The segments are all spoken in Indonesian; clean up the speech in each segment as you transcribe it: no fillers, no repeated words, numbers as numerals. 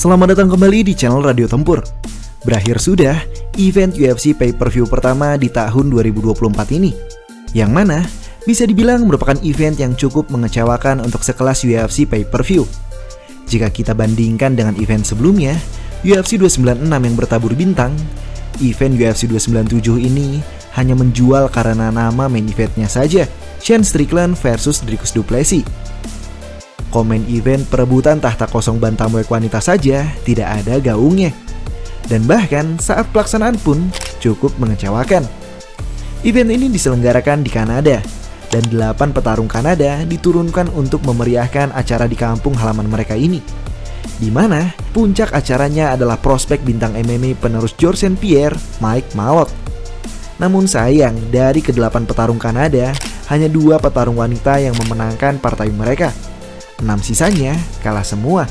Selamat datang kembali di channel Radio Tempur. Berakhir sudah event UFC pay-per-view pertama di tahun 2024 ini, yang mana bisa dibilang merupakan event yang cukup mengecewakan untuk sekelas UFC pay-per-view. Jika kita bandingkan dengan event sebelumnya, UFC 296 yang bertabur bintang, event UFC 297 ini hanya menjual karena nama main eventnya saja, Sean Strickland versus Dricus Du Plessis. Komen event perebutan tahta kosong bantamweight wanita saja tidak ada gaungnya. Dan bahkan saat pelaksanaan pun cukup mengecewakan. Event ini diselenggarakan di Kanada, dan 8 petarung Kanada diturunkan untuk memeriahkan acara di kampung halaman mereka ini. Di mana puncak acaranya adalah prospek bintang MMA penerus Georges St. Pierre, Mike Malott. Namun sayang, dari ke-8 petarung Kanada, hanya 2 petarung wanita yang memenangkan partai mereka. 6 sisanya kalah semua,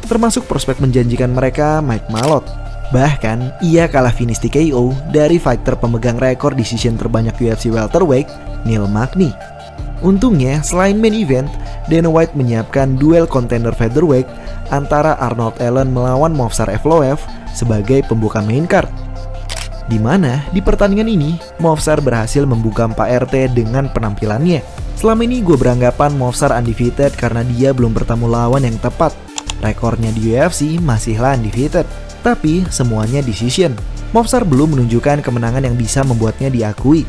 termasuk prospek menjanjikan mereka, Mike Malott. Bahkan, ia kalah finish TKO dari fighter pemegang rekor decision terbanyak UFC welterweight, Neil Magny. Untungnya, selain main event, Dana White menyiapkan duel contender featherweight antara Arnold Allen melawan Movsar Evloev sebagai pembuka main card. Di mana di pertandingan ini, Movsar berhasil membungkam Pak RT dengan penampilannya. Selama ini gue beranggapan Movsar undefeated karena dia belum bertemu lawan yang tepat. Rekornya di UFC masihlah undefeated, tapi semuanya decision. Movsar belum menunjukkan kemenangan yang bisa membuatnya diakui.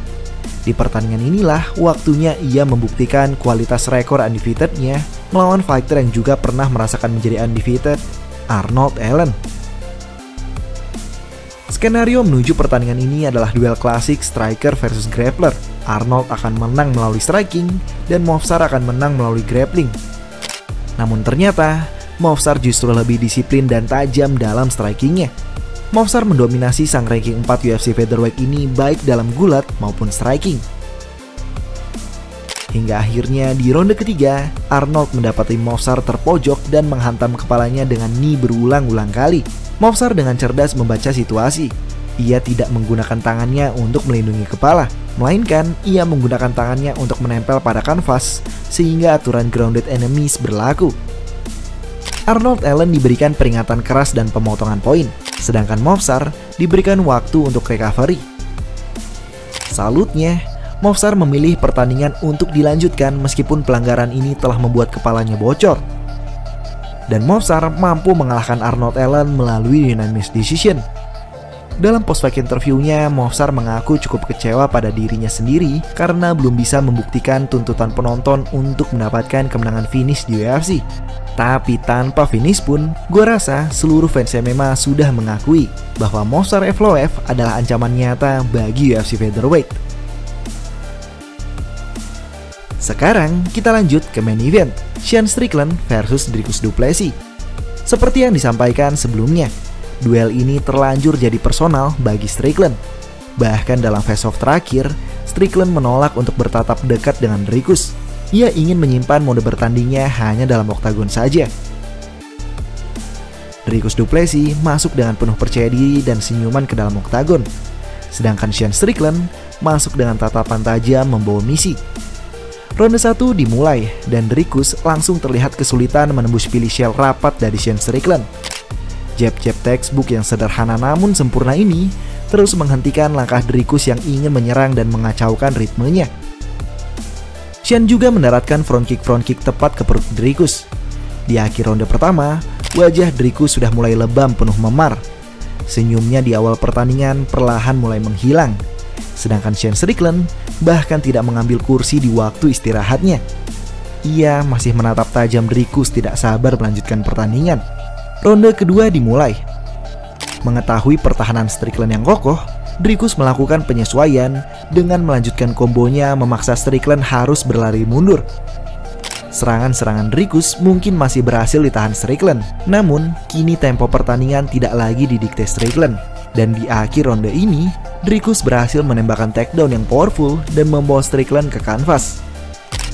Di pertandingan inilah waktunya ia membuktikan kualitas rekor undefeatednya melawan fighter yang juga pernah merasakan menjadi undefeated, Arnold Allen. Skenario menuju pertandingan ini adalah duel klasik striker versus grappler. Arnold akan menang melalui striking dan Movsar akan menang melalui grappling. Namun ternyata Movsar justru lebih disiplin dan tajam dalam strikingnya. Movsar mendominasi sang ranking 4 UFC featherweight ini baik dalam gulat maupun striking. Hingga akhirnya di ronde ketiga, Arnold mendapati Movsar terpojok dan menghantam kepalanya dengan knee berulang-ulang kali. Movsar dengan cerdas membaca situasi. Ia tidak menggunakan tangannya untuk melindungi kepala, melainkan ia menggunakan tangannya untuk menempel pada kanvas sehingga aturan grounded enemies berlaku. Arnold Allen diberikan peringatan keras dan pemotongan poin, sedangkan Movsar diberikan waktu untuk recovery. Salutnya, Movsar memilih pertandingan untuk dilanjutkan meskipun pelanggaran ini telah membuat kepalanya bocor. Dan Movsar mampu mengalahkan Arnold Allen melalui unanimous decision. Dalam post-fight interview-nya, Movsar mengaku cukup kecewa pada dirinya sendiri karena belum bisa membuktikan tuntutan penonton untuk mendapatkan kemenangan finish di UFC. Tapi tanpa finish pun, gue rasa seluruh fans MMA sudah mengakui bahwa Movsar Evloev adalah ancaman nyata bagi UFC featherweight. Sekarang kita lanjut ke main event, Sean Strickland versus Dricus Du Plessis. Seperti yang disampaikan sebelumnya, duel ini terlanjur jadi personal bagi Strickland. Bahkan dalam face-off terakhir, Strickland menolak untuk bertatap dekat dengan Dricus. Ia ingin menyimpan mode bertandingnya hanya dalam oktagon saja. Dricus Du Plessis masuk dengan penuh percaya diri dan senyuman ke dalam oktagon. Sedangkan Sean Strickland masuk dengan tatapan tajam membawa misi. Ronde 1 dimulai dan Dricus langsung terlihat kesulitan menembus pilih shell rapat dari Sean Strickland. Jab-jab textbook yang sederhana namun sempurna ini terus menghentikan langkah Dricus yang ingin menyerang dan mengacaukan ritmenya. Sean juga mendaratkan front kick tepat ke perut Dricus. Di akhir ronde pertama, wajah Dricus sudah mulai lebam penuh memar. Senyumnya di awal pertandingan perlahan mulai menghilang. Sedangkan Sean Strickland bahkan tidak mengambil kursi di waktu istirahatnya. Ia masih menatap tajam Dricus tidak sabar melanjutkan pertandingan. Ronde kedua dimulai. Mengetahui pertahanan Strickland yang kokoh, Dricus melakukan penyesuaian dengan melanjutkan kombonya memaksa Strickland harus berlari mundur. Serangan-serangan Dricus mungkin masih berhasil ditahan Strickland, namun kini tempo pertandingan tidak lagi didikte Strickland. Dan di akhir ronde ini, Dricus berhasil menembakkan takedown yang powerful dan membawa Strickland ke kanvas.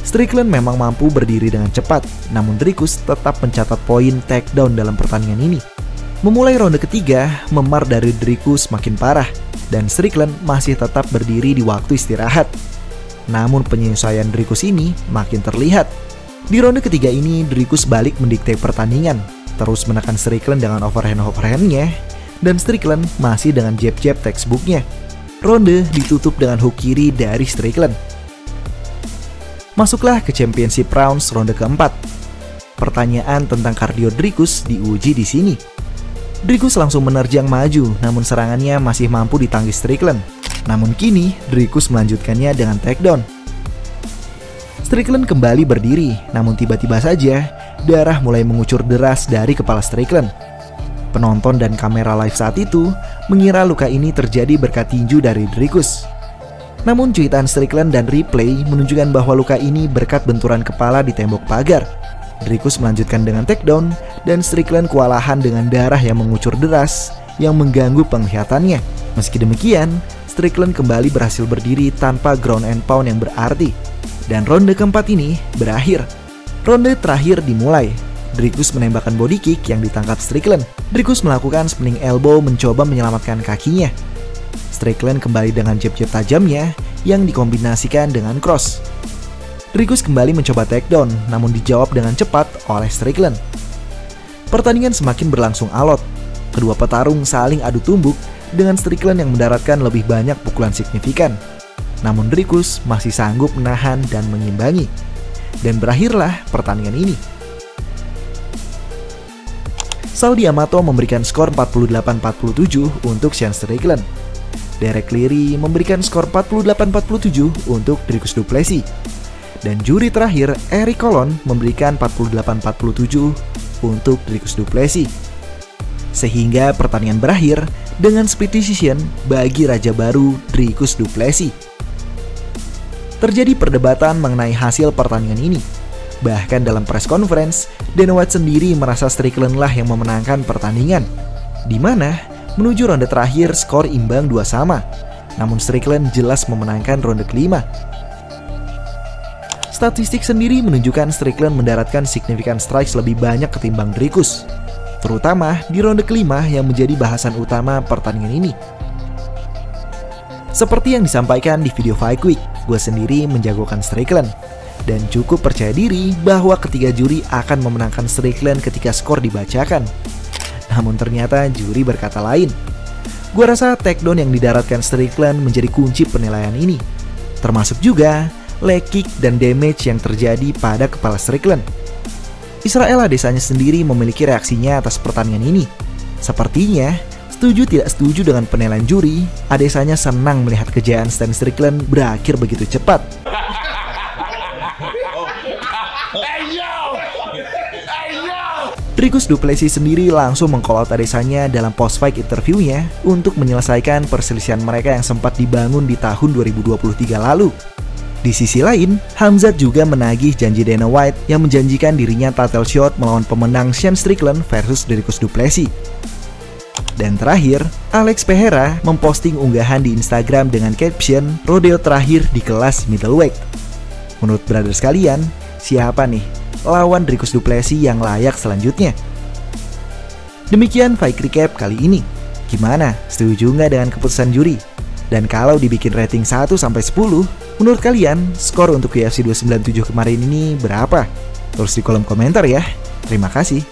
Strickland memang mampu berdiri dengan cepat, namun Dricus tetap mencatat poin takedown dalam pertandingan ini. Memulai ronde ketiga, memar dari Dricus makin parah, dan Strickland masih tetap berdiri di waktu istirahat. Namun penyesuaian Dricus ini makin terlihat. Di ronde ketiga ini, Dricus balik mendikte pertandingan, terus menekan Strickland dengan overhand-nya, dan Strickland masih dengan jab-jab textbooknya. Ronde ditutup dengan hook kiri dari Strickland. Masuklah ke championship rounds ronde keempat. Pertanyaan tentang kardio Dricus diuji di sini. Dricus langsung menerjang maju, namun serangannya masih mampu ditangkis Strickland. Namun kini, Dricus melanjutkannya dengan takedown. Strickland kembali berdiri, namun tiba-tiba saja, darah mulai mengucur deras dari kepala Strickland. Penonton dan kamera live saat itu mengira luka ini terjadi berkat tinju dari Dricus. Namun cuitan Strickland dan replay menunjukkan bahwa luka ini berkat benturan kepala di tembok pagar. Dricus melanjutkan dengan takedown dan Strickland kewalahan dengan darah yang mengucur deras yang mengganggu penglihatannya. Meski demikian, Strickland kembali berhasil berdiri tanpa ground and pound yang berarti. Dan ronde keempat ini berakhir. Ronde terakhir dimulai. Dricus menembakkan body kick yang ditangkap Strickland. Dricus melakukan spinning elbow mencoba menyelamatkan kakinya. Strickland kembali dengan jab-jab tajamnya yang dikombinasikan dengan cross. Dricus kembali mencoba takedown, namun dijawab dengan cepat oleh Strickland. Pertandingan semakin berlangsung alot. Kedua petarung saling adu tumbuk dengan Strickland yang mendaratkan lebih banyak pukulan signifikan. Namun Dricus masih sanggup menahan dan mengimbangi. Dan berakhirlah pertandingan ini. Saldi Amato memberikan skor 48-47 untuk Sean Strickland. Derek Cleary memberikan skor 48-47 untuk Dricus du Plessis. Dan juri terakhir, Eric Colon, memberikan 48-47 untuk Dricus du Plessis. Sehingga pertandingan berakhir dengan split decision bagi raja baru Dricus du Plessis. Terjadi perdebatan mengenai hasil pertandingan ini. Bahkan dalam press conference, Dana White sendiri merasa Strickland lah yang memenangkan pertandingan, di mana menuju ronde terakhir skor imbang 2 sama. Namun Strickland jelas memenangkan ronde kelima. Statistik sendiri menunjukkan Strickland mendaratkan signifikan strikes lebih banyak ketimbang Dricus, terutama di ronde kelima yang menjadi bahasan utama pertandingan ini. Seperti yang disampaikan di video Fight Week, gue sendiri menjagokan Strickland. Dan cukup percaya diri bahwa ketiga juri akan memenangkan Strickland ketika skor dibacakan. Namun ternyata juri berkata lain. Gue rasa takedown yang didaratkan Strickland menjadi kunci penilaian ini. Termasuk juga leg kick dan damage yang terjadi pada kepala Strickland. Israel Adesanya sendiri memiliki reaksinya atas pertandingan ini. Sepertinya, setuju tidak setuju dengan penilaian juri, Adesanya senang melihat kejayaan Sean Strickland berakhir begitu cepat. Dricus du Plessis sendiri langsung meng-call out Adesanya dalam post-fight interviewnya untuk menyelesaikan perselisihan mereka yang sempat dibangun di tahun 2023 lalu. Di sisi lain, Khamzat juga menagih janji Dana White yang menjanjikan dirinya title shot melawan pemenang Sean Strickland versus Dricus du Plessis. Dan terakhir, Alex Pereira memposting unggahan di Instagram dengan caption rodeo terakhir di kelas middleweight. Menurut brother sekalian, siapa nih lawan Dricus du Plessis yang layak selanjutnya? Demikian fight recap kali ini. Gimana? Setuju nggak dengan keputusan juri? Dan kalau dibikin rating 1-10, menurut kalian skor untuk UFC 297 kemarin ini berapa? Tulis di kolom komentar ya. Terima kasih.